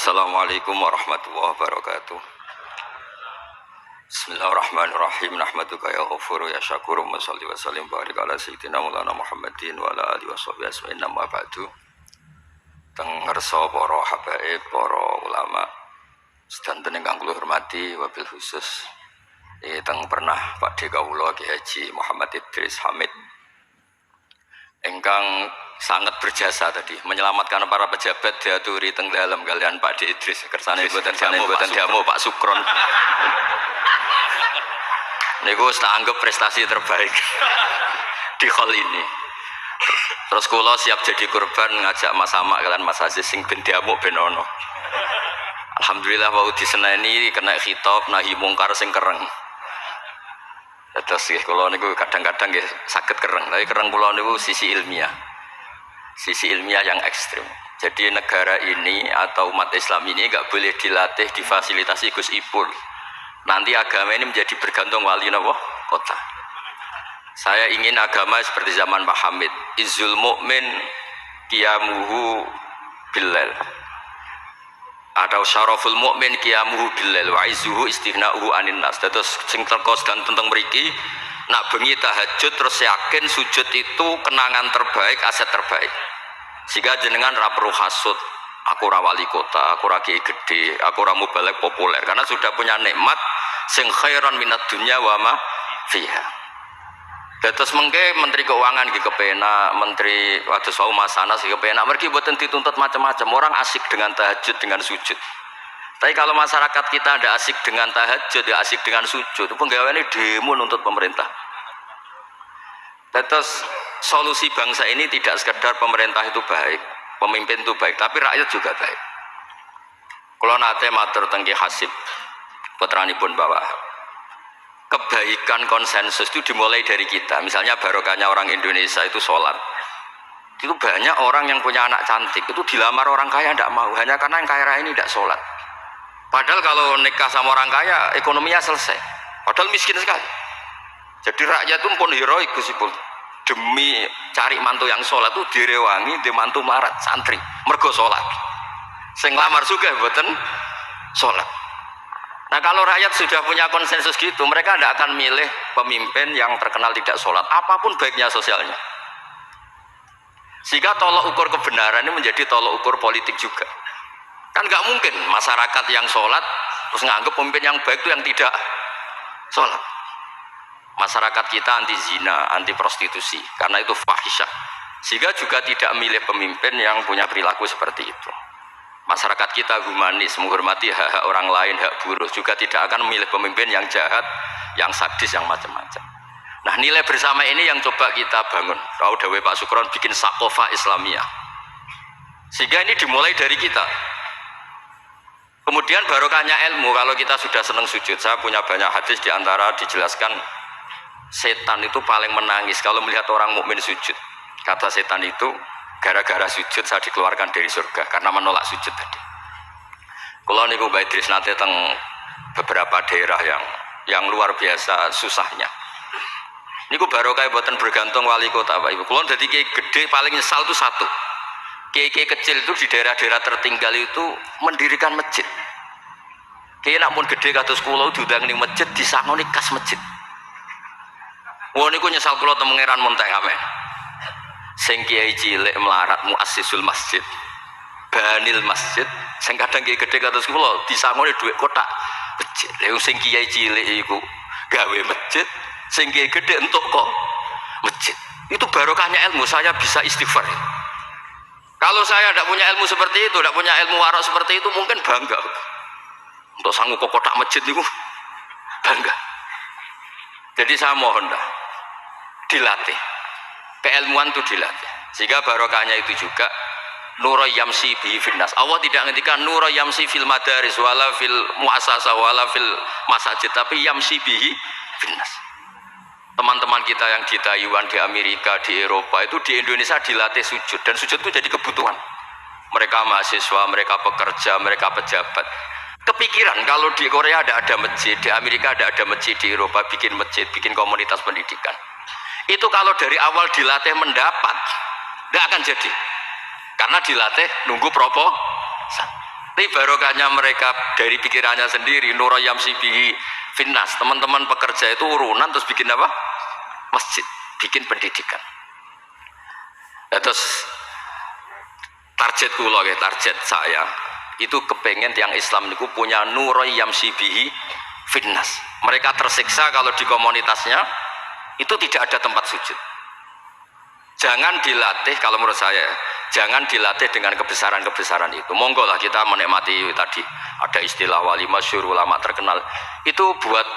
Assalamualaikum warahmatullahi wabarakatuh. Bismillahirrahmanirrahim. Nahmaduka ya ghafuru ya syakuru wa sholli wa sallim barik ala sayyidina maulana Muhammadin wa ala alihi washabihi ajmain amma ba'du. Teng ngersa para habaib, para ulama sedanten ingkang kula hormati wabil khusus teng pernah Pakde kawula Ki Haji Muhammad Idris Hamid ingkang sangat berjasa tadi menyelamatkan para pejabat diaturi teng dalem kalian Pak D Idris kersane boten diamu Pak Sukron niku tak anggap prestasi terbaik di hal ini. Terus kula siap jadi korban ngajak Mas Amak kalian Mas Aziz sing ben diamu ben ono. Alhamdulillah wau diseneni kena khitab nahi mungkar sing kereng. Terus kula niku kadang-kadang nggih saged kereng, tapi kereng kula niku sisi ilmiah. Sisi ilmiah yang ekstrim. Jadi negara ini atau umat Islam ini enggak boleh dilatih difasilitasi Gus Ipul. Nanti agama ini menjadi bergantung wali napa kota. Saya ingin agama seperti zaman Pak Hamid. Izzul mu'min qiyamuhu billal. Atau syaraful mu'min qiyamuhu billal wa izzuhu istighna'uhu anin nas. Terus sing teko dan tentang mriki nak bengi tahajud terus yakin sujud itu kenangan terbaik, aset terbaik. Sehingga jenengan ra perlu hasud. Aku ora wali kota, aku ora kiai gede, aku ora mubalek populer karena sudah punya nikmat sing khairan minat dunya wa ma fiha. Terus mengke menteri keuangan iki kepenak, menteri wados wau Masanas iki kepenak, mergi mboten dituntut macam-macam. Orang asik dengan tahajud, dengan sujud. Tapi kalau masyarakat kita ada asik dengan tahajud, ada asik dengan sujud, penggaweane demo nuntut pemerintah. Terus solusi bangsa ini tidak sekedar pemerintah itu baik, pemimpin itu baik, tapi rakyat juga baik. Kalau nate matur teng Ki Hasib putranipun Bapak, kebaikan konsensus itu dimulai dari kita. Misalnya barokahnya orang Indonesia itu sholat. Itu banyak orang yang punya anak cantik itu dilamar orang kaya tidak mau hanya karena yang kaya ini tidak sholat. Padahal kalau nikah sama orang kaya ekonominya selesai. Padahal miskin sekali. Jadi rakyat itu pun heroik Gus Ipul. Demi cari mantu yang sholat itu direwangi di mantu marat santri mergo sholat. Sing lamar juga mboten sholat. Nah kalau rakyat sudah punya konsensus gitu, mereka tidak akan milih pemimpin yang terkenal tidak sholat, apapun baiknya sosialnya. Sehingga tolok ukur kebenaran ini menjadi tolok ukur politik juga. Kan nggak mungkin masyarakat yang sholat terus nganggap pemimpin yang baik itu yang tidak sholat. Masyarakat kita anti zina, anti prostitusi, karena itu fahisyah. Sehingga juga tidak milih pemimpin yang punya perilaku seperti itu. Masyarakat kita humanis, menghormati hak-hak orang lain, hak buruh, juga tidak akan memilih pemimpin yang jahat, yang sadis, yang macam-macam. Nah nilai bersama ini yang coba kita bangun. Tahu dawuh Pak Sukron bikin sakofah Islamiyah. Sehingga ini dimulai dari kita. Kemudian barokahnya ilmu, kalau kita sudah senang sujud, saya punya banyak hadis diantara dijelaskan setan itu paling menangis kalau melihat orang mukmin sujud. Kata setan itu, gara-gara sujud saya dikeluarkan dari surga karena menolak sujud tadi. Kalau niku Mbak Idris nate teng beberapa daerah yang luar biasa susahnya. Niku barokah boten bergantung wali kota Pak Ibu. Kalau jadi kiai gede paling nyesal itu satu. Kiai-kiai kecil itu di daerah-daerah tertinggal itu mendirikan masjid. Kiai nak pun gede kados kula diundang ning masjid disangoni kas masjid. Wong niku nyesal kula teng Pangeran Montek amen. Sing kiai cilik melarat muassisul masjid banil masjid sing kadang kiai gede kados kula disangoni dhuwit kotak masjid. Lha sing kiai cilik iku gawe masjid, sing kiai gede entuk kok masjid. Itu barokahnya ilmu, saya bisa istighfar. Kalau saya tidak punya ilmu seperti itu, tidak punya ilmu warok seperti itu, mungkin bangga untuk sanggup kok kotak masjid itu bangga. Jadi saya mohon dah dilatih, keilmuan itu dilatih, sehingga barokahnya itu juga nuro yamsi bihi finnas. Allah tidak ngendikan nuro yamsi fil madaris wala fil muasasa wala fil masajid, tapi yamsi bihi finnas. Teman-teman kita yang di Taiwan, di Amerika, di Eropa itu di Indonesia dilatih sujud, dan sujud itu jadi kebutuhan. Mereka mahasiswa, mereka pekerja, mereka pejabat. Kepikiran kalau di Korea ada masjid, di Amerika ada masjid, di Eropa bikin masjid, bikin komunitas pendidikan. Itu kalau dari awal dilatih mendapat, tidak akan jadi. Karena dilatih nunggu proposan. Tapi barokahnya mereka dari pikirannya sendiri, nura yamsi bihi finnas. Teman-teman pekerja itu urunan terus bikin apa? Masjid, bikin pendidikan. Ya, terus target kula ya, target saya itu kepengen tiang Islam niku punya nura yamsi bihi finnas. Mereka tersiksa kalau di komunitasnya itu tidak ada tempat sujud. Jangan dilatih, kalau menurut saya jangan dilatih dengan kebesaran-kebesaran itu. Monggo lah kita menikmati tadi ada istilah wali masyhur, ulama terkenal itu buat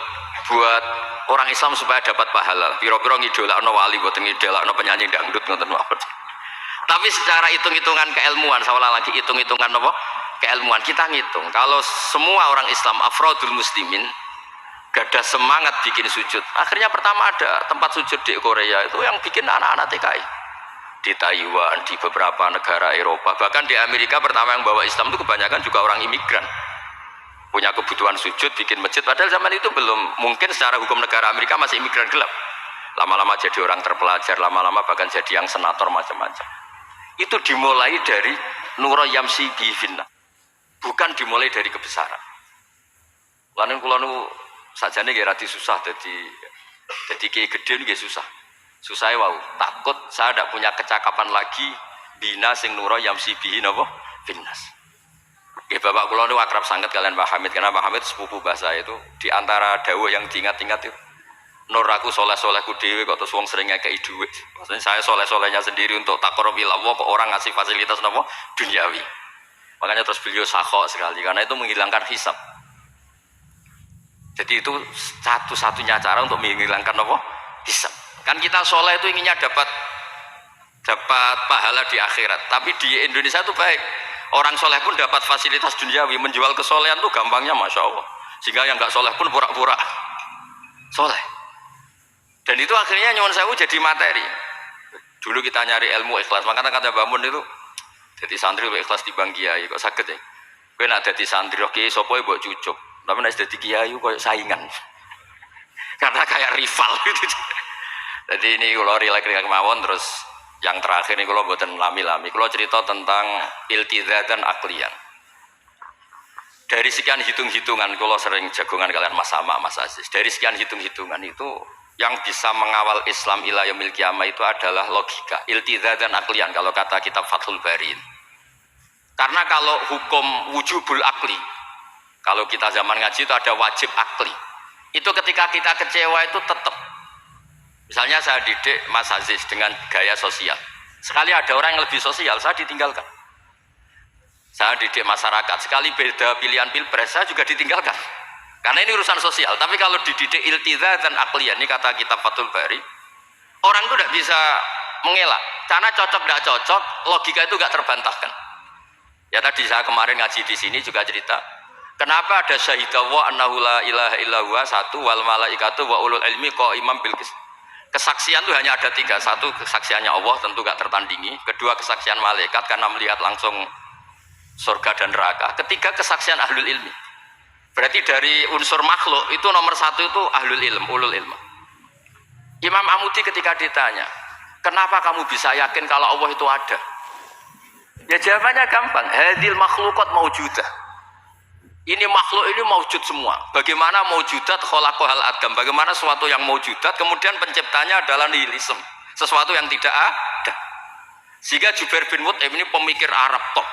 orang Islam supaya dapat pahala. Piro-piro ngidolakno wali, boten ngidolakno penyanyi dangdut ngoten mawon. Tapi secara hitung-hitungan keilmuan, saya ulang lagi, hitung-hitungan apa? Keilmuan kita ngitung. Kalau semua orang Islam afrodul muslimin gada semangat bikin sujud, akhirnya pertama ada tempat sujud di Korea itu yang bikin anak-anak TKI, di Taiwan, di beberapa negara Eropa, bahkan di Amerika pertama yang bawa Islam itu kebanyakan juga orang imigran, punya kebutuhan sujud bikin masjid, padahal zaman itu belum mungkin secara hukum negara Amerika masih imigran gelap, lama-lama jadi orang terpelajar, lama-lama bahkan jadi yang senator macam-macam. Itu dimulai dari nura yamsi bi finna, bukan dimulai dari kebesaran. Lalu kalau sajane nggih radi susah jadi kiai gede nggih susah. Susah wow, takut saya tidak punya kecakapan lagi bina sing nura yamsi bihi napa finnas. Nggih bapak kula niku akrab sanget kalian Pak Hamid, karena Pak Hamid sepupu bahasa itu di antara dawuh yang diingat-ingat itu nur aku soleh-solehku dhewe kok terus wong sering ngekeki dhuwit. Maksudnya saya soleh-solehnya sendiri untuk taqarrub ila Allah kok orang ngasih fasilitas napa duniawi. Makanya terus beliau sakho sekali karena itu menghilangkan hisab. Jadi itu satu-satunya cara untuk menghilangkan apa? Hisab. Kan kita soleh itu inginnya dapat pahala di akhirat. Tapi di Indonesia itu baik. Orang soleh pun dapat fasilitas duniawi. Menjual kesolehan itu gampangnya Masya Allah. Sehingga yang nggak soleh pun pura-pura soleh. Dan itu akhirnya nyuwun sewu jadi materi. Dulu kita nyari ilmu ikhlas. Makanya kata Mbak Mun itu, jadi santri ikhlas di Bang Kiai kok sakit ya. Kowe nak dadi santri oke sapa mbok cucuk. Tapi nek dadi kiai koyo saingan. Karena kayak rival gitu. Jadi ini kalau rilek-rilek mawon terus yang terakhir ini kalau mboten lami-lami. Kalau cerita tentang iltizatan aklian. Dari sekian hitung-hitungan kalau sering jagongan kalian Mas Sama, Mas Aziz. Dari sekian hitung-hitungan itu yang bisa mengawal Islam ila yaumil qiyamah itu adalah logika. Iltizatan aklian kalau kata kitab Fathul Bari. Karena kalau hukum wujubul akli, kalau kita zaman ngaji itu ada wajib akli. Itu ketika kita kecewa itu tetap. Misalnya saya didik Mas Aziz dengan gaya sosial. Sekali ada orang yang lebih sosial, saya ditinggalkan. Saya didik masyarakat, sekali beda pilihan pilpres, saya juga ditinggalkan. Karena ini urusan sosial. Tapi kalau dididik iltizatan akliyah, ini kata kitab Fathul Bari, orang itu tidak bisa mengelak. Karena cocok tidak cocok, logika itu tidak terbantahkan. Ya tadi saya kemarin ngaji di sini juga cerita. Kenapa ada syahidallah annahu la ilaha illallah satu wal malaikatu wa ulul ilmi qaimam bil qist. Kesaksian itu hanya ada tiga. Satu kesaksiannya Allah tentu gak tertandingi. Kedua kesaksian malaikat karena melihat langsung surga dan neraka. Ketiga kesaksian ahlul ilmi. Berarti dari unsur makhluk itu nomor satu itu ahlul ilm, ulul ilm. Imam Amudi ketika ditanya, kenapa kamu bisa yakin kalau Allah itu ada? Ya jawabannya gampang. Hadil makhlukat maujudah. Ini makhluk ini maujud semua. Bagaimana maujudat khalaqahal adam? Bagaimana sesuatu yang maujudat kemudian penciptanya adalah nihilisme, sesuatu yang tidak ada. Sehingga Jubair bin Mut'im ini pemikir Arab top.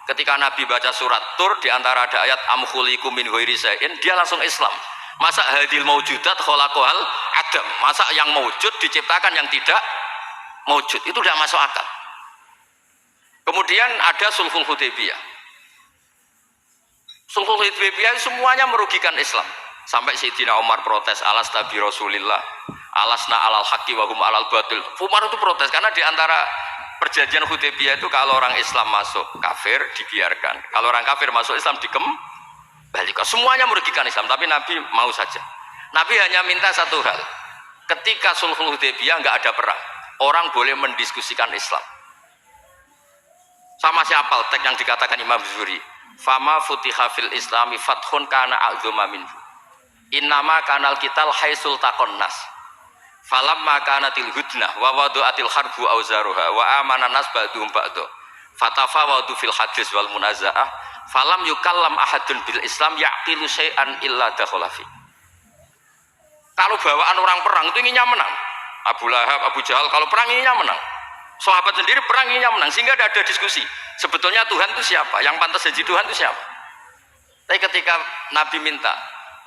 Ketika Nabi baca surat Tur di antara ada ayat am khuliqu min ghairi syai'in, dia langsung Islam. Masa hadil maujudat khalaqahal adam? Masa yang maujud diciptakan yang tidak maujud? Itu tidak masuk akal. Kemudian ada sulhul Hudaybiyah. Sulhul Hudaybiyah semuanya merugikan Islam. Sampai Sayyidina Umar protes, alasna bi Rasulillah, alasna alal haqqi wa hum alal batil. Umar itu protes karena di antara perjanjian Hudaybiyah itu kalau orang Islam masuk kafir dibiarkan, kalau orang kafir masuk Islam dikembalikan. Semuanya merugikan Islam, tapi Nabi mau saja. Nabi hanya minta satu hal. Ketika Sulhul Hudaybiyah enggak ada perang, orang boleh mendiskusikan Islam. Sama siapa teks yang dikatakan Imam Zuhri? Fama futiha fil islami fathun kana a'zuma minhu. Innama kanal kital haisul taqonnas. Falamma kanatil hudnah wa wadu'atil harbu auzaruha wa amana nas ba'dhum ba'du. Fatafawadu fil hadis wal munaza'ah Falam yukallam ahadun bil Islam yaqilu syai'an illa dakhala fi. Kalau bawaan orang perang itu inginnya menang. Abu Lahab, Abu Jahal kalau perang inginnya menang. Sahabat sendiri perang inginnya menang sehingga tidak ada diskusi. Sebetulnya Tuhan itu siapa? Yang pantas jadi Tuhan itu siapa? Tapi ketika Nabi minta,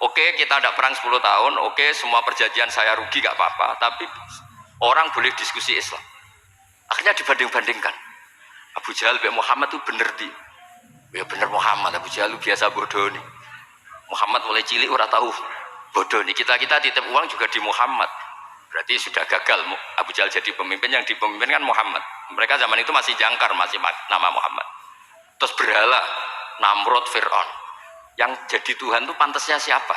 oke, kita ada perang 10 tahun, oke, semua perjanjian saya rugi gak apa-apa, tapi orang boleh diskusi Islam. Akhirnya dibanding-bandingkan. Abu Jahal dan Muhammad itu bener di. Ya bener Muhammad, Abu Jahal biasa bodoh nih. Muhammad mulai cilik ora tahu bodoh nih. Kita titip uang juga di Muhammad. Berarti sudah gagal Abu Jahal jadi pemimpin, yang dipemimpin kan Muhammad. Mereka zaman itu masih jangkar, masih nama Muhammad. Terus berhala Namrud, Fir'aun. Yang jadi Tuhan itu pantasnya siapa?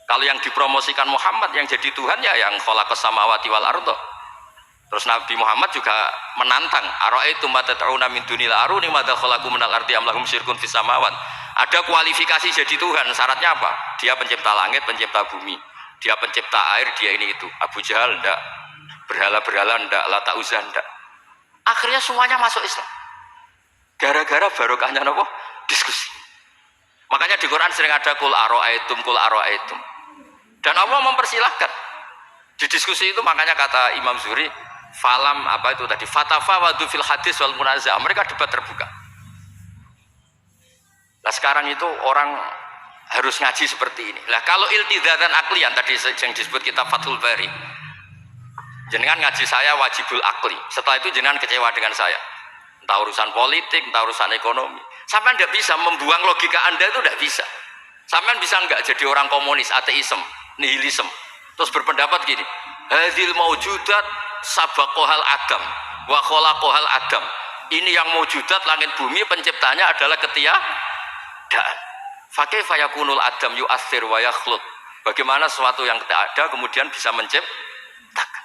Kalau yang dipromosikan Muhammad yang jadi Tuhan ya yang khalaqas samawati wal ardh. Terus Nabi Muhammad juga menantang, ara'aitum ma tad'una min dunil aruni madza khalaqu minal ardi am lahum syirkun fis samawat. Ada kualifikasi jadi Tuhan, syaratnya apa? Dia pencipta langit, pencipta bumi. Dia pencipta air, dia ini itu. Abu Jahal ndak, berhala-berhala ndak, Lata Uzza ndak. Akhirnya semuanya masuk Islam. Gara-gara barokahnya apa? Diskusi. Makanya di Quran sering ada kul ara'aitum, kul ara'aitum. Dan Allah mempersilahkan. Di diskusi itu makanya kata Imam Zuhri, falam apa itu tadi? Fatafawadu fil hadis wal munazah. Mereka debat terbuka. Nah sekarang itu orang harus ngaji seperti ini. Lah kalau iltizatan aklian tadi yang disebut kitab Fathul Bari, jenengan ngaji saya wajibul akli. Setelah itu jenengan kecewa dengan saya. Entah urusan politik, entah urusan ekonomi. Sampai tidak bisa membuang logika Anda itu tidak bisa. Sampai bisa enggak jadi orang komunis, ateisme, nihilisme. Terus berpendapat gini, hadil maujudat sabaqohal adam wa khalaqohal adam. Ini yang maujudat langit bumi penciptanya adalah ketiadaan. Fakaifa yakunul adam yu'athir wa yakhluq. Bagaimana sesuatu yang tidak ada kemudian bisa menciptakan.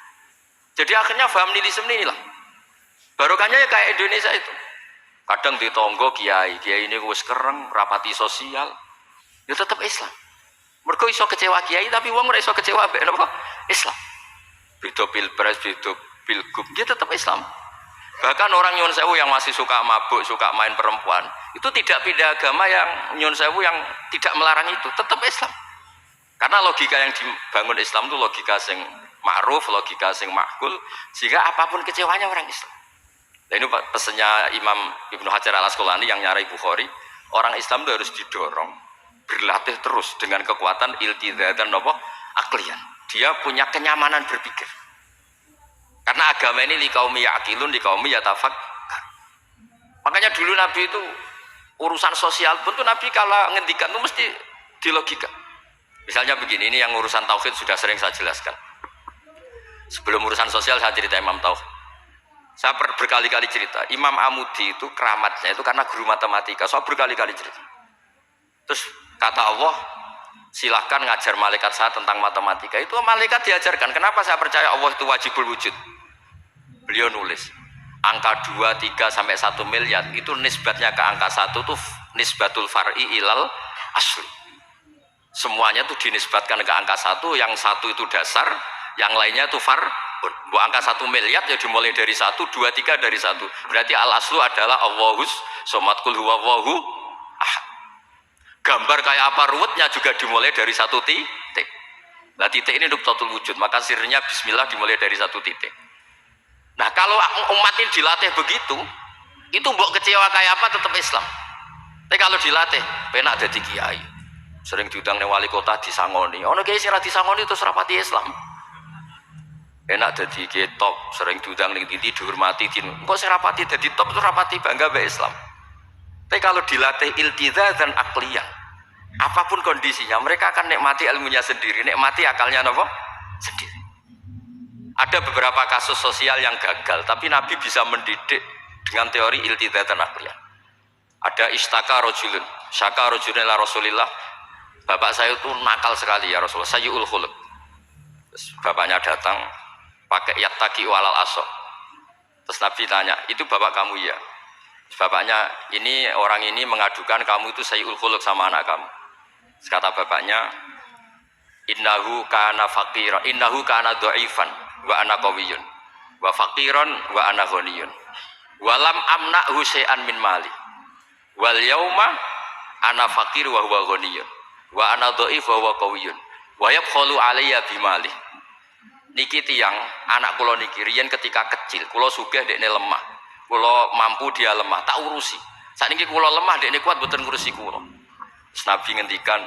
Jadi akhirnya paham nihilisme inilah. Barokahnya ya kayak Indonesia itu. Kadang di tonggo kiai ini wis kereng, rapati sosial. Ya tetap Islam. Mergo iso kecewa kiai tapi wong ora iso kecewa mbek napa? Islam. Beda pilpres, beda pilgub, dia tetap Islam. Bahkan orang nyun sewu yang masih suka mabuk, suka main perempuan, itu tidak pindah agama yang nyun sewu yang tidak melarang itu, tetap Islam. Karena logika yang dibangun Islam itu logika sing ma'ruf, logika sing makul, sehingga apapun kecewanya orang Islam. Nah ini pesannya Imam Ibnu Hajar al-Asqalani yang nyarai Bukhari, orang Islam itu harus didorong, berlatih terus dengan kekuatan iltizatan aklian. Dia punya kenyamanan berpikir. Karena agama ini liqaumi ya'qilun, liqaumi yatafakkar. Makanya dulu Nabi itu urusan sosial pun tuh Nabi kalau ngendikan itu mesti dilogika. Misalnya begini, ini yang urusan tauhid sudah sering saya jelaskan. Sebelum urusan sosial saya cerita Imam Tauhid. Saya berkali-kali cerita, Imam Amudi itu keramatnya itu karena guru matematika. Saya berkali-kali cerita. Terus kata Allah, silahkan ngajar malaikat saya tentang matematika. Itu malaikat diajarkan. Kenapa saya percaya Allah itu wajibul wujud? Beliau nulis angka 2, 3 sampai 1 miliar itu nisbatnya ke angka 1 itu nisbatul far'i ilal asli. Semuanya itu dinisbatkan ke angka 1, yang 1 itu dasar, yang lainnya itu far. Bu angka 1 miliar ya dimulai dari 1, 2, 3 dari 1. Berarti al aslu adalah Allahus somad kul huwallahu ahad. Gambar kayak apa ruwetnya juga dimulai dari 1 titik. Nah titik ini nuktatul wujud, maka sirnya bismillah dimulai dari 1 titik. Nah kalau umat ini dilatih begitu, itu mbok kecewa kayak apa tetap Islam. Tapi kalau dilatih, penak jadi kiai. Sering diundang ning wali kota disangoni. Ono kiai sing ra disangoni terus rapati Islam. Enak jadi kiai top, sering diundang ning titi dihormati din. Kok sing rapati dadi top terus rapati bangga mbek Islam. Tapi kalau dilatih iltizatan akliyah, apapun kondisinya, mereka akan nikmati ilmunya sendiri, nikmati akalnya napa? Sendiri. Ada beberapa kasus sosial yang gagal, tapi Nabi bisa mendidik dengan teori iltizatan akliyah. Ada istaka rojulun, syaka rojulun la Rasulillah. Bapak saya itu nakal sekali ya Rasulullah, sayyul khuluq. Terus bapaknya datang pakai yattaqi walal asok. Terus Nabi tanya, itu bapak kamu ya? Terus bapaknya, ini orang ini mengadukan kamu itu sayyul khuluq sama anak kamu. Terus kata bapaknya, innahu kana faqiran, innahu kana dhaifan wa ana qawiyyun wa faqiran wa ana ghaniyun wa lam amna'hu syai'an min mali. Wal yauma ana fakir wa huwa ghaniyun. Wa ana dhaif wa huwa qawiyyun. Wa yabkhalu alayya bimali. Niki tiyang anak kula niki riyen ketika kecil, kula sugih dekne lemah. Kula mampu dia lemah, tak urusi. Sakniki kula lemah dekne kuat mboten ngurusi kula. Nabi ngendikan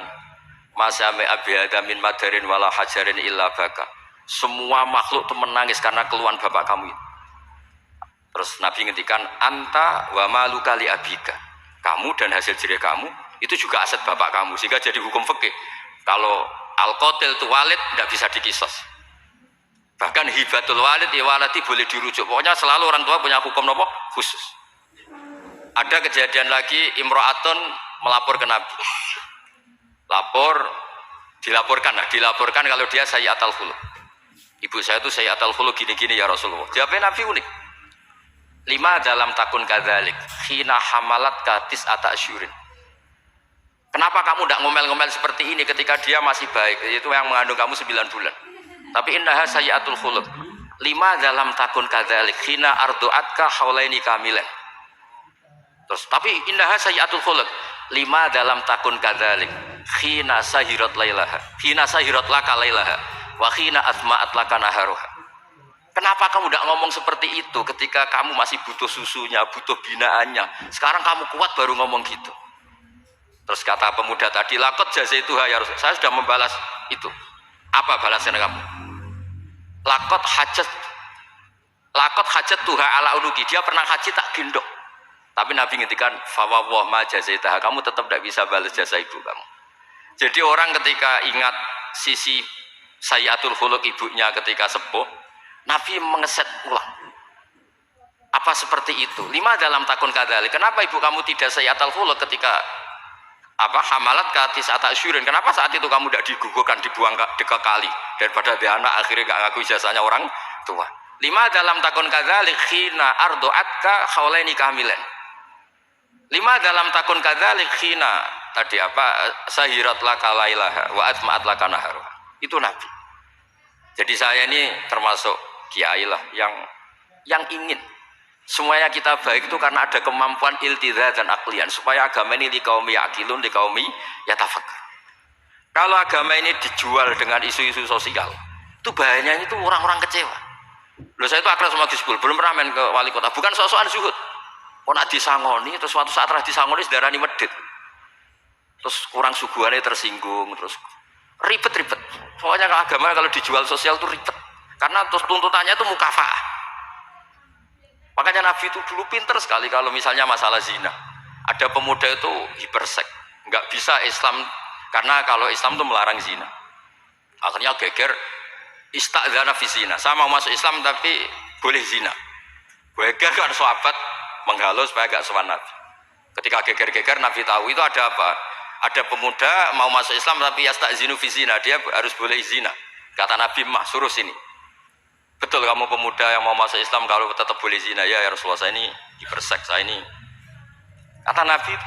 masame abiyada min madarin wala hajarin illa baka. Semua makhluk itu menangis karena keluhan bapak kamu itu. Terus Nabi ngendikan anta wa maluka li abika. Kamu dan hasil jerih kamu itu juga aset bapak kamu, sehingga jadi hukum fikih. Kalau al-qatil itu walid tidak bisa dikisos. Bahkan hibatul walid ya waladi boleh dirujuk. Pokoknya selalu orang tua punya hukum nopo khusus. Ada kejadian lagi imro'atun melapor ke Nabi. Dilaporkan kalau dia sayyi'atul khuluq. Ibu saya itu sayyi'atul khuluq gini-gini ya Rasulullah. Jawabnya Nabi unik. 5 dalam takun kadzalik khina hamalat katis atasyurin. Kenapa kamu tidak ngomel-ngomel seperti ini ketika dia masih baik? Itu yang mengandung kamu 9 bulan. Tapi innaha sayyi'atul khuluq. 5 dalam takun kadzalik khina ardu'atka haulaini kamilan. Terus tapi innaha sayyi'atul khuluq. 5 dalam takun kadzalik khina sahirat lailaha. Khina sahirat laka lailaha wa khina asma'at laka naharuha. Kenapa kamu tidak ngomong seperti itu ketika kamu masih butuh susunya, butuh binaannya? Sekarang kamu kuat baru ngomong gitu. Terus kata pemuda tadi, lakot jazaituha ya Rasul. Saya sudah membalas itu. Apa balasan kamu? Lakot hajat tuha ala unuki. Dia pernah haji tak gendong. Tapi Nabi ngendikan fawwah ma jazaitaha. Kamu tetap tidak bisa balas jasa ibu kamu. Jadi orang ketika ingat sisi sayyi'atul khuluq ibunya ketika sepuh, Nabi mengeset ulang. Apa seperti itu? 5 dalam takun kadzalik. Kenapa ibu kamu tidak sayyi'atul khuluq ketika hamalat katis atasyurin? Kenapa saat itu kamu tidak digugurkan, dibuang ke kali daripada dia anak akhirnya gak ngaku ijazahnya orang tua? 5 dalam takun kadzalik khina ardu'atka haulaini kamilan. 5 dalam takun kadzalik khina tadi sahirat laka lailaha wa atma'at laka naharuha. Itu Nabi. Jadi saya ini termasuk kiai lah yang ingin semuanya kita baik itu karena ada kemampuan iltidha dan aklian supaya agama ini dikaumi yakilun, dikaumi yatafakkar. Kalau agama ini dijual dengan isu-isu sosial, itu bahayanya itu orang-orang kecewa. Loh, saya itu akrab sama Gus Bul, belum pernah main ke wali kota, bukan soal zuhud. Kok nak disangoni, terus suatu saat rah disangoni sedarani medit, terus kurang suguhannya tersinggung, terus ribet-ribet. Pokoknya agama kalau dijual sosial itu ribet, karena terus tuntutannya itu mukafa'ah. Makanya Nabi itu dulu pinter sekali kalau misalnya masalah zina. Ada pemuda itu hipersek, nggak bisa Islam, karena kalau Islam itu melarang zina. Akhirnya geger, ista'dzana fi zina. Saya mau masuk Islam tapi boleh zina. Geger kan sahabat menghalau supaya gak sowan Nabi. Ketika geger-geger Nabi tahu itu ada apa? Ada pemuda mau masuk Islam tapi yasta'zinu fi zina, dia harus boleh zina. Kata Nabi, mah suruh sini. Betul kamu pemuda yang mau masuk Islam kalau tetap boleh zina? Ya Rasulullah, saya ini dipersek, saya ini. Kata Nabi,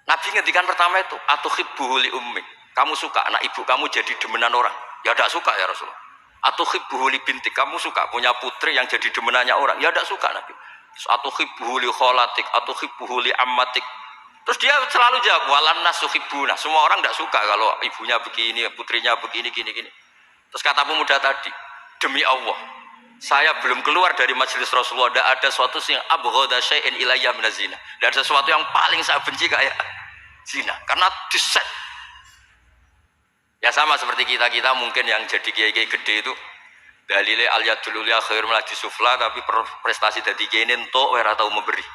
Nabi ngendikan pertama itu, atuhibbuhu li ummik. Kamu suka anak ibu kamu jadi demenan orang? Ya tidak suka ya Rasulullah. Atuhibbuhu li bintik, kamu suka punya putri yang jadi demenannya orang? Ya tidak suka Nabi. Atuhibbuhu li kholatik, atuhibbuhu li ammatik. Terus dia selalu jawab, walan nasuhibbuna. Semua orang tidak suka kalau ibunya begini, putrinya begini, gini. Terus kata pemuda tadi, demi Allah, saya belum keluar dari majelis Rasulullah, tidak ada sesuatu yang abghadha syai'in ilayya minaz zina. Tidak ada sesuatu yang paling saya benci kayak zina, karena diset. Ya sama seperti kita mungkin yang jadi kiai-kiai gede itu, dalile al yadul ulya khairul minal sufla, tapi prestasi dadi kiai entuk ora tau memberi.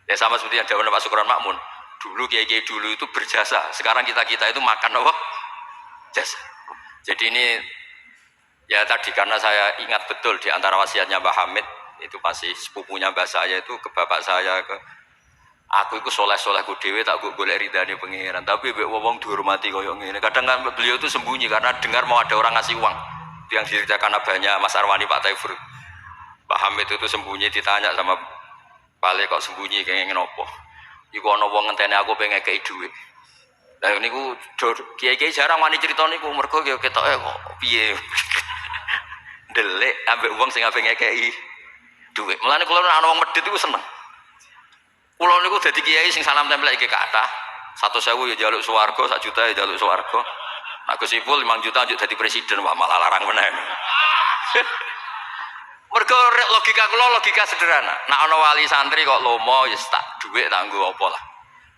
Ya sama seperti yang jawabnya Pak Sukron Makmun. Dulu kiai-kiai dulu itu berjasa, sekarang kita itu makan apa? Jasa. Jadi ini ya tadi karena saya ingat betul di antara wasiatnya Mbah Hamid itu pasti sepupunya mbah saya itu ke bapak saya, ke aku itu soleh-solehku dhewe tak golek ridane pengiran, tapi wong dihormati koyo ngene. Kadang kan beliau itu sembunyi karena dengar mau ada orang ngasih uang. Itu yang diceritakan abahnya Mas Arwani Pak Taifur. Mbah Hamid itu sembunyi, ditanya sama Pale, kok sembunyi kayak ngene opo? Iku ana wong ngenteni aku pengen ngekeki dhuwit. Lah niku kiai-kiai jarang wani crita niku mergo ketoke kok piye. Ndelik ambek wong sing ape ngekeki dhuwit. Mulane kula ana wong medhit iku seneng. Kulo niku dadi kiai sing salam tempel iki kathah. 100.000 ya njaluk swarga, 1 juta ya njaluk swarga. Nek Gus Ipul 5 juta njuk dadi presiden, wah malah larang meneh. Mergo logika kula logika sederhana. Nek ana wali santri kok lomo ya tak dhuwit tak nggo apa lah.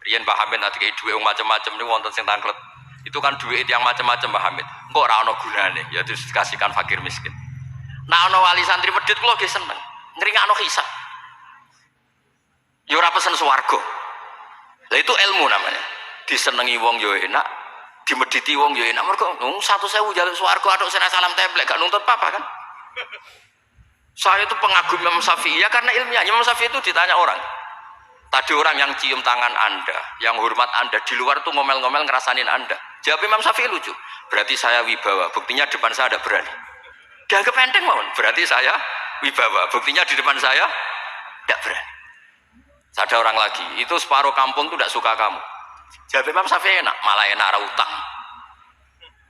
Riyen Pak Hamid nanti kayak dhuwit macam-macam niku wonten sing tangklet. Itu kan duit yang macam-macam Pak Hamid. Kok ora ana gunane, ya terus dikasihkan fakir miskin. Nek ana wali santri medhit kula nggih seneng. Ngringakno hisab. Ya ora pesen swarga. Lah itu ilmu namanya. Disenengi wong yo enak, dimediti wong yo enak. Mergo 100.000 njaluk swarga atuk sira salam templek gak nuntut apa kan? Saya itu pengagum Imam Syafi'i ya karena ilmiah. Imam Syafi'i itu ditanya orang. Tadi orang yang cium tangan Anda, yang hormat Anda di luar tuh ngomel-ngomel ngerasanin Anda. Jawab Imam Syafi'i lucu. Berarti saya wibawa. Buktinya depan saya ada berani. Dianggap enteng mohon. Berarti saya wibawa. Buktinya di depan saya tidak berani. Ada orang lagi, itu separuh kampung tuh tidak suka kamu. Jawab Imam Syafi'i enak, malah enak arah utang.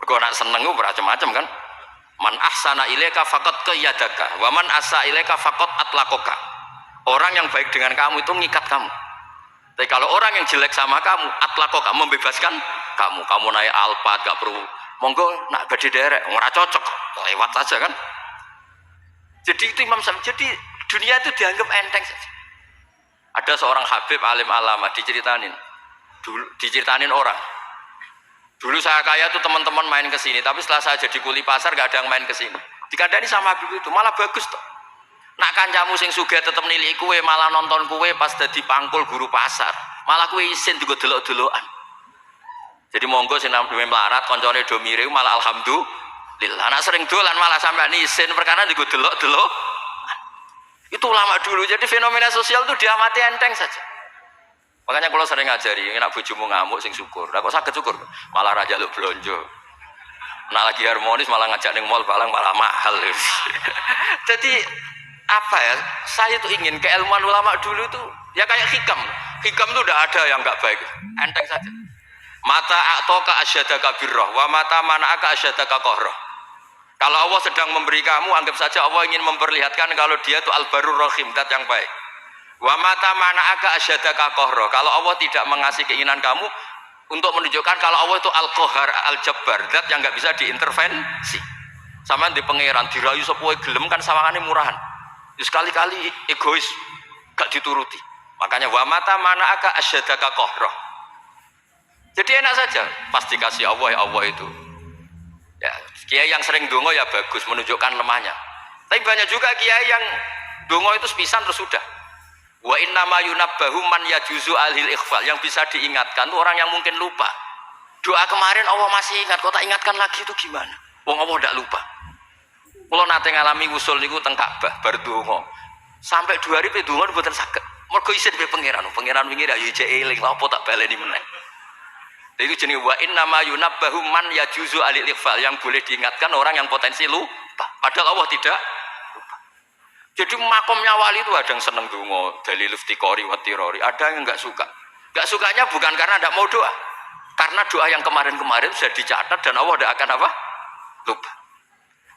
Mergo nak seneng ku macam-macam kan. Man ahsana ilaika faqad qayyadaka, wa man asa ilaika faqad atlaqaka. Orang yang baik dengan kamu itu ngikat kamu. Tapi kalau orang yang jelek sama kamu, atlaqaka membebaskan kamu. Kamu naik Alphard gak perlu monggo nak badhe derek, ora cocok, lewat saja kan. Jadi itu Imam Syafi'i. Jadi dunia itu dianggap enteng saja. Ada seorang Habib alim alama diceritain orang. Dulu saya kaya tuh teman-teman main ke sini, tapi setelah saya jadi kuli pasar gak ada yang main ke sini. Dikandani sama Habib itu malah bagus toh. Nak kancamu sing sugih tetep nilai kue, malah nonton kue pas dadi pangkul guru pasar. Malah kue isin juga delok-delokan. Jadi monggo sing nampi melarat koncone do mirip malah alhamdulillah. Nak sering dolan malah sampai isin perkara juga delok-delok. Itu ulama dulu. Jadi fenomena sosial itu diamati enteng saja. Makanya kalau sering ngajari, nak bojomu ngamuk sing syukur. Lah kok saged syukur? Malah raja lu blonjo. Nak lagi harmonis malah ngajak ning mall balang malah mahal. Jadi apa ya? Saya tuh ingin keilmuan ulama dulu tuh ya kayak hikam. Hikam tuh udah ada yang enggak baik. Enteng saja. Mata a'toka asyadaka birrah wa mata mana'aka asyadaka qahrah. Kalau Allah sedang memberi kamu, anggap saja Allah ingin memperlihatkan kalau dia itu al-barur rahim, dat yang baik. Wa mata mana'aka asyadaka qahrah. Kalau Allah tidak mengasih keinginan kamu untuk menunjukkan kalau Allah itu al-qahar, al-jabbar, dat yang enggak bisa diintervensi. Sama di pangeran dirayu sepuhe gelem kan sawangane murahan. Sekali-kali egois, gak dituruti. Makanya wa mata mana'aka asyadaka qahrah. Jadi enak saja, pasti kasih Allah ya Allah itu. Ya, kiai yang sering dongo ya bagus menunjukkan lemahnya. Tapi banyak juga kiai yang dongo itu sepisan terus sudah. Wa inna ma yunabbahu man yajuzu alhil ikhfal, yang bisa diingatkan itu orang yang mungkin lupa. Doa kemarin Allah masih ingat, kok tak ingatkan lagi itu gimana? Wong Allah tidak lupa. Kalau nate ngalami usul niku teng Ka'bah bar dongo. Sampai 2 hari pe dongo mboten saged. Mergo isin be pangeran wingi ra yo jek eling lha apa tak baleni meneh. Itu jenis wa inna ma yunabbahu man yajuzu alil ikhfal, yang boleh diingatkan orang yang potensi lupa. Padahal Allah tidak lupa. Jadi makomnya wali itu ada yang seneng dongo, dalil iftiqori wa tirori, ada yang enggak suka. Enggak sukanya bukan karena tidak mau doa. Karena doa yang kemarin-kemarin sudah dicatat dan Allah tidak akan apa? Lupa.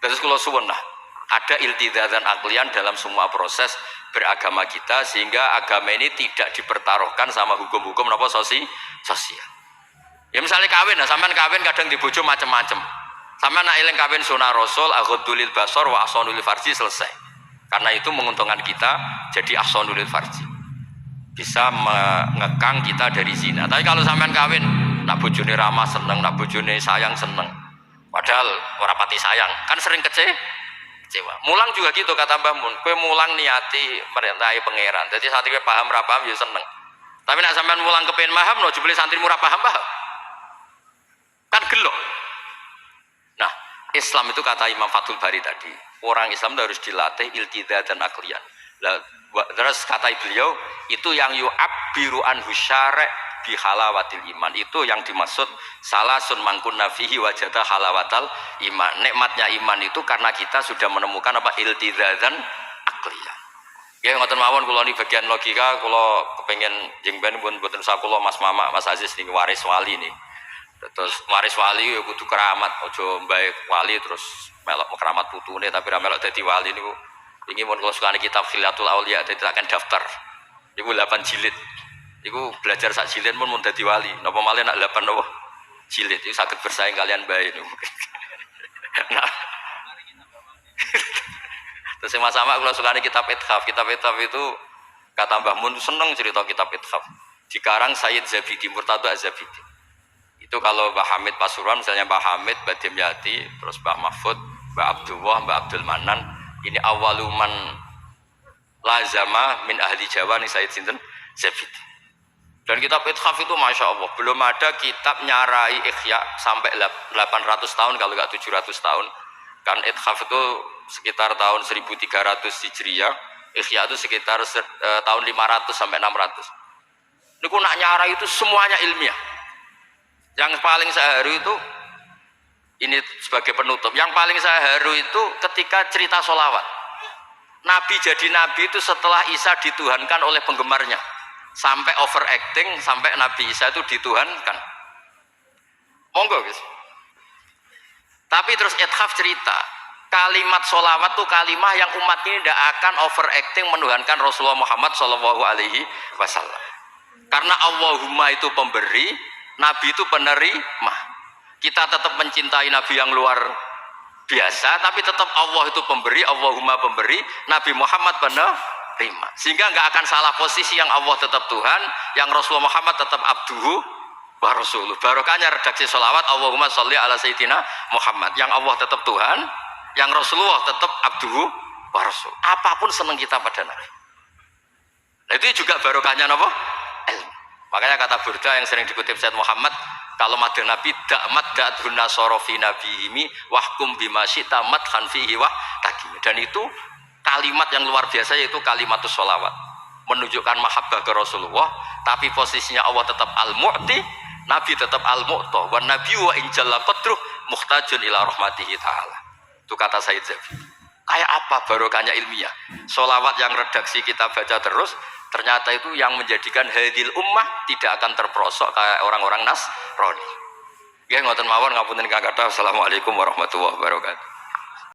Terus kalau suwun ada iltizazan aklian dalam semua proses beragama kita, sehingga agama ini tidak dipertaruhkan sama hukum-hukum apa sosial. Ya misalnya kawin, sampean kawin kadang dibojo macam-macam. Sampean nak eling kawin sunah Rasul, aghdulil basar wa ahsanul farji, selesai. Karena itu menguntungkan kita, jadi ahsanul farji. Bisa mengekang kita dari zina. Tapi kalau sampean kawin, nak bojone ramah seneng, nak bojone sayang seneng. Padahal ora pati sayang, kan sering kecewa. Mulang juga gitu kata Mbah Mun, kowe mulang niati merintahi pangeran. Jadi saat kowe paham ra paham ya seneng. Tapi nak sampean mulang kepen paham no, jebule santri murah paham. Kan gelo. Nah, Islam itu kata Imam Fathul Bari tadi, orang Islam itu harus dilatih iltiza dan aklian. Terus kata beliau, itu yang yu'abbiru anhu syara' bi halawatil iman, itu yang dimaksud salasun mangkunna fihi wajada halawatal iman. Nikmatnya iman itu karena kita sudah menemukan apa iltiza dan aklian. Ya ngoten mawon, kula ni bagian logika, kula kepengin jengben mboten sakula Mas Mama, Mas Aziz niki waris wali nih. Terus waris wali ya kudu keramat, ojo mbae wali terus melok keramat putune tapi ra melok dadi wali niku. Iki mun kula sukane kitab Khilatul Auliya, dadi akan daftar. Iku 8 jilid. Iku belajar sak jilid pun mun dadi wali. Napa malih nak 8 napa? Jilid itu saged bersaing kalian bae niku. Nah, terus sama-sama kalau suka kitab Ithaf. Kitab Ithaf itu kata Mbah Mun seneng cerita kitab Ithaf. Dikarang Sayyid Zabidi, Murtada Az-Zabidi. Itu kalau Mbah Hamid Pasuruan, misalnya Mbah Hamid, Mbah Dimyati, terus Mbah Mahfud, Mbah Abdullah, Mbah Abdul Manan, ini awaluman lazama min ahli Jawa nih Sayyid Sinten Zabidi. Dan kitab Ithaf itu Masya Allah, belum ada kitab nyarai Ikhya sampai 800 tahun kalau nggak 700 tahun. Kan Ithaf itu sekitar tahun 1300 Hijriah, Ikhya itu sekitar tahun 500 sampai 600. Niku nak nyarai itu semuanya ilmiah. Yang paling saya haru itu, ini sebagai penutup, yang paling saya haru itu ketika cerita sholawat. Nabi jadi nabi itu setelah Isa dituhankan oleh penggemarnya. Sampai overacting, sampai Nabi Isa itu dituhankan. Monggo guys. Tapi terus Ithaf cerita, kalimat sholawat itu kalimah yang umat ini tidak akan overacting menuhankan Rasulullah Muhammad SAW. Karena Allahumma itu pemberi, Nabi itu penerima. Kita tetap mencintai Nabi yang luar biasa, tapi tetap Allah itu pemberi, Allahumma pemberi, Nabi Muhammad penerima. Sehingga nggak akan salah posisi, yang Allah tetap Tuhan, yang Rasulullah Muhammad tetap abduhu wa rasuluh. Barokahnya redaksi sholawat Allahumma sholli ala sayyidina Muhammad, yang Allah tetap Tuhan, yang Rasulullah tetap abduhu wa rasuluh. Apapun senang kita pada Nabi. Nah, itu juga barokahnya apa? Ilmu. Makanya kata Burda yang sering dikutip Said Muhammad, kalau madha Nabi dakmat da'dhun nasara fi nabihimi wahkum bima syi'ta madhan fihi wa taqim. Dan itu kalimat yang luar biasa, yaitu kalimatus sholawat, menunjukkan mahabbah ke Rasulullah, tapi posisinya Allah tetap al-mu'ti, Nabi tetap al-mu'ta, wa nabi wa injalla qadruh muhtajun ila rahmatihi ta'ala. Itu kata Sayyid Zabidi. Kayak apa barokahnya ilmiah? Sholawat yang redaksi kita baca terus, ternyata itu yang menjadikan hadil ummah tidak akan terperosok kayak orang-orang Nasrani. Ya ngoten mawon, ngapunten kang kathah. Assalamualaikum warahmatullahi wabarakatuh.